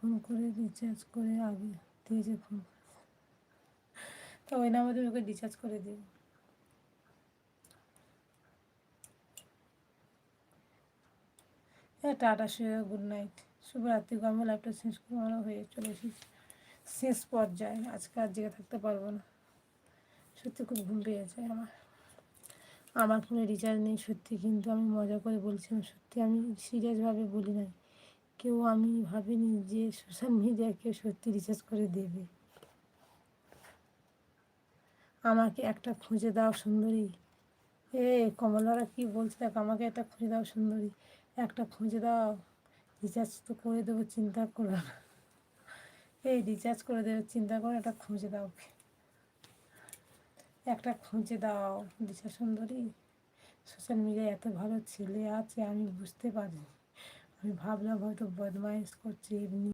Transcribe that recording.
Phone করে recharge করে আগে দিয়েছে ফোন, তো ওই নাম্বার তুমি ওকে রিচার্জ করে দিও। হ্যাঁ টাটা, শুয়ে গুড নাইট, শুভরাত্রি। আমি লাইফটা শেষ করে আমরা হয়ে চলে এসেছি শেষ পর্যায়ে, আজকে আর জেগে থাকতে পারবো না, সত্যি খুব ঘুম পেয়েছে আমার। আমার ফোনে রিচার্জ নেই সত্যি, কিন্তু আমি মজা করে বলছিলাম, সত্যি আমি সিরিয়াসভাবে বলি নাই। আমি ভাবিনি যে সোশ্যাল মিডিয়া কেউ সত্যি রিচার্জ করে দেবে। আমাকে একটা খুঁজে দাও সুন্দরী। এ কমলারা কি বলছে দেখ, আমাকে একটা খুঁজে দাও সুন্দরী, একটা খুঁজে দাও। রিচার্জ তো করে দেবো, চিন্তা করো না। এই রিচার্জ করে দেবে, চিন্তা করো, একটা খুঁজে দাও, একটা খুঁজে দাও দিশা সুন্দরী। সোশ্যাল মিডিয়ায় এত ভালো ছেলে আছে আমি বুঝতে পারিনি, আমি ভাবলাম হয়তো বদমাইশ করছে এমনি।